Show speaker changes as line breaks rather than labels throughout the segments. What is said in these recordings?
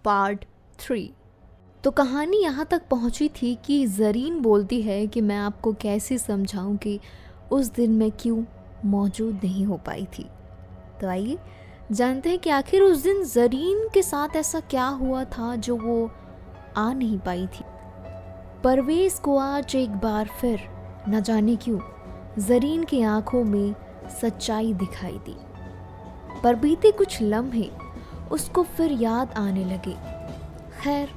Part 3। तो कहानी यहाँ तक पहुँची थी कि ज़रीन बोलती है कि मैं आपको कैसे समझाऊँ कि उस दिन मैं क्यों मौजूद नहीं हो पाई थी। तो आइए जानते हैं कि आखिर उस दिन ज़रीन के साथ ऐसा क्या हुआ था जो वो आ नहीं पाई थी। परवेज़ को आज एक बार फिर न जाने क्यों ज़रीन की आंखों में सच्चाई दिखाई दी। पर बीते कुछ लम्हे उसको फिर याद आने लगे। खैर,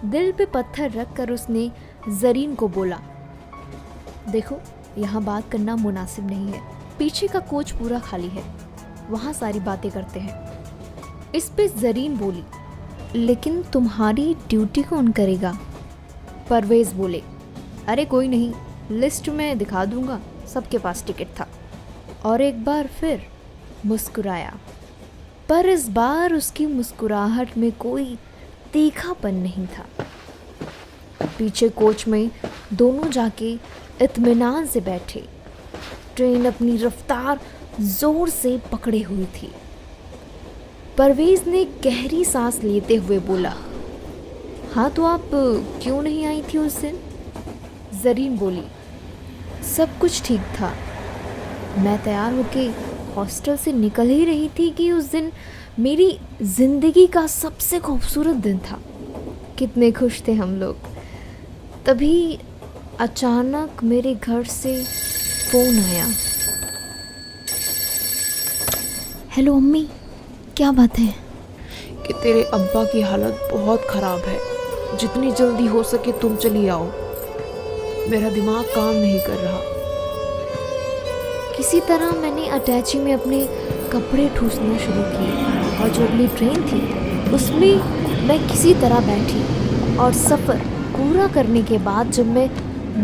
दिल पे पत्थर रख कर उसने ज़रीन को बोला, देखो यहाँ बात करना मुनासिब नहीं है, पीछे का कोच पूरा खाली है, वहाँ सारी बातें करते हैं। इस पे ज़रीन बोली, लेकिन तुम्हारी ड्यूटी कौन करेगा? परवेज़ बोले, अरे कोई नहीं, लिस्ट में दिखा दूंगा, सबके पास टिकट था। और एक बार फिर मुस्कुराया, पर इस बार उसकी मुस्कुराहट में कोई तीखापन नहीं था। पीछे कोच में दोनों जाके इत्मीनान से बैठे। ट्रेन अपनी रफ्तार जोर से पकड़े हुई थी। परवेज़ ने गहरी सांस लेते हुए बोला, हाँ तो आप क्यों नहीं आई थी उस दिन? ज़रीन बोली, सब कुछ ठीक था, मैं तैयार होके हॉस्टल से निकल ही रही थी कि उस दिन मेरी ज़िंदगी का सबसे खूबसूरत दिन था। कितने खुश थे हम लोग। तभी अचानक मेरे घर से फ़ोन आया। हेलो अम्मी, क्या बात है?
कि तेरे अब्बा की हालत बहुत ख़राब है, जितनी जल्दी हो सके तुम चली आओ, मेरा दिमाग काम नहीं कर रहा।
किसी तरह मैंने अटैची में अपने कपड़े ठूसना शुरू किए और जो अगली ट्रेन थी उसमें मैं किसी तरह बैठी और सफ़र पूरा करने के बाद जब मैं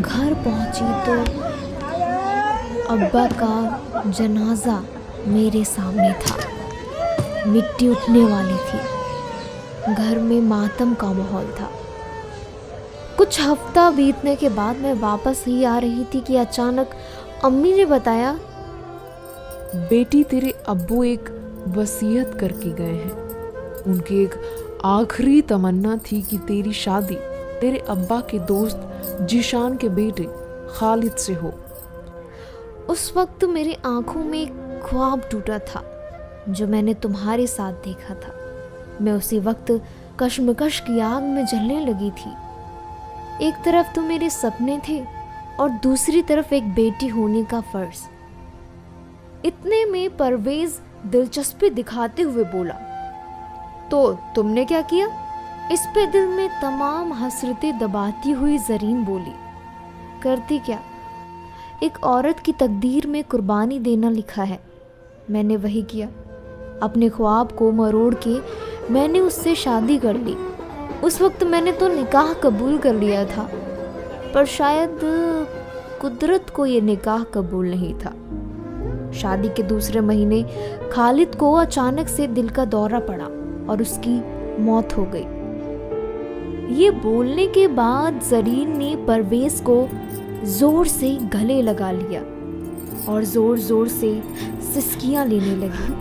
घर पहुंची तो अब्बा का जनाजा मेरे सामने था। मिट्टी उठने वाली थी। घर में मातम का माहौल था। कुछ हफ्ता बीतने के बाद मैं वापस ही आ रही थी कि अचानक अम्मी ने बताया,
बेटी तेरे अब्बू एक वसीयत करके गए हैं। उनकी एक आखिरी तमन्ना थी कि तेरी शादी तेरे अब्बा के दोस्त जीशान के बेटे खालिद से हो।
उस वक्त मेरी आंखों में एक ख्वाब टूटा था जो मैंने तुम्हारे साथ देखा था। मैं उसी वक्त कश्मकश की आग में जलने लगी थी। एक तरफ तो मेरे सपने थे और दूसरी तरफ एक बेटी होने का फर्ज। इतने में परवेज़ दिलचस्पी दिखाते हुए बोला, तो तुमने क्या किया? इस पे दिल में तमाम हसरतें दबाती हुई ज़रीन बोली, करती क्या? एक औरत की तकदीर में कुर्बानी देना लिखा है, मैंने वही किया। अपने ख्वाब को मरोड़ के मैंने उससे शादी कर ली। उस वक्त मैंने तो निकाह कबूल कर लिया था, पर शायद कुदरत को ये निकाह कबूल नहीं था। शादी के दूसरे महीने खालिद को अचानक से दिल का दौरा पड़ा और उसकी मौत हो गई। ये बोलने के बाद ज़रीन ने परवेज़ को जोर से गले लगा लिया और जोर जोर से सिसकियां लेने लगी।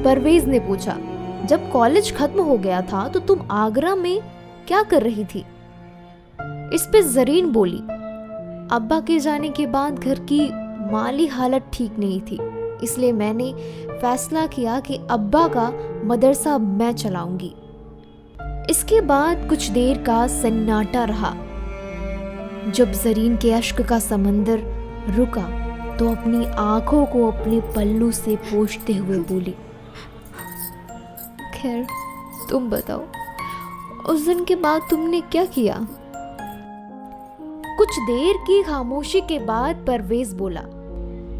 परवेज़ ने पूछा, जब कॉलेज खत्म हो गया था तो तुम आगरा में क्या कर रही थी? इस पे ज़रीन बोली, अब्बा के जाने के बाद घर की माली हालत ठीक नहीं थी, इसलिए मैंने फैसला किया कि अब्बा का मदरसा मैं चलाऊंगी। इसके बाद कुछ देर का सन्नाटा रहा। जब ज़रीन के अश्क का समंदर रुका तो अपनी आंखों को अपने पल्लू से पोंछते हुए बोली, खैर तुम बताओ, उस दिन के बाद तुमने क्या किया? कुछ देर की खामोशी के बाद परवेज़ बोला,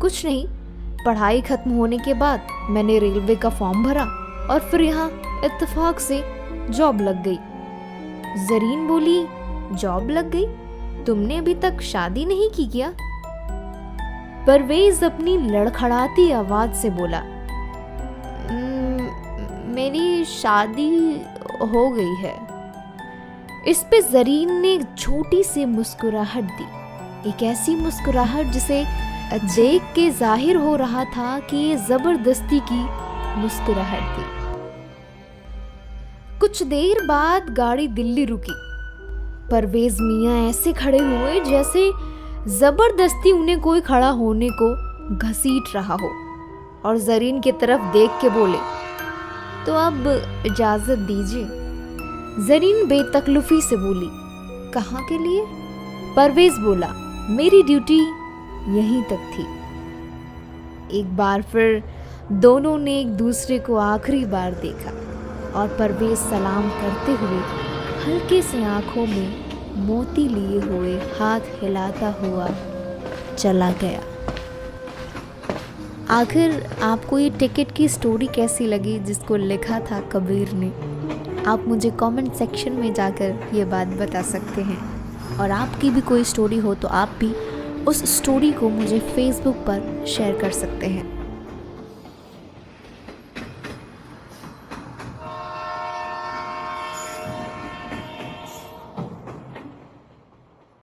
कुछ नहीं, पढ़ाई खत्म होने के बाद मैंने रेलवे का फॉर्म भरा और फिर यहाँ इत्तेफाक से जॉब लग गई। ज़रीन बोली, जॉब लग गई? तुमने अभी तक शादी नहीं की क्या? परवेज़ अपनी लड़खड़ाती आवाज से बोला, मेरी शादी हो गई है। इस पे ज़रीन ने छोटी सी मुस्कुराहट दी, एक ऐसी मुस्कुराहट जिसे देख के जाहिर हो रहा था कि ये जबरदस्ती की मुस्कुराहट थी। कुछ देर बाद गाड़ी दिल्ली रुकी। परवेज मियाँ ऐसे खड़े हुए जैसे जबरदस्ती उन्हें कोई खड़ा होने को घसीट रहा हो, और जरीन की तरफ देख के बोले, तो अब इजाजत दीजिए। जरीन बेतकल्लुफी से बोली, कहाँ के लिए? परवेज बोला, मेरी ड्यूटी यहीं तक थी। एक बार फिर दोनों ने एक दूसरे को आखिरी बार देखा और परवेज सलाम करते हुए हल्के से आंखों में मोती लिए हुए हाथ हिलाता हुआ चला गया। आखिर आपको ये टिकट की स्टोरी कैसी लगी जिसको लिखा था कबीर ने? आप मुझे कमेंट सेक्शन में जाकर ये बात बता सकते हैं, और आपकी भी कोई स्टोरी हो तो आप भी उस स्टोरी को मुझे फेसबुक पर शेयर कर सकते हैं।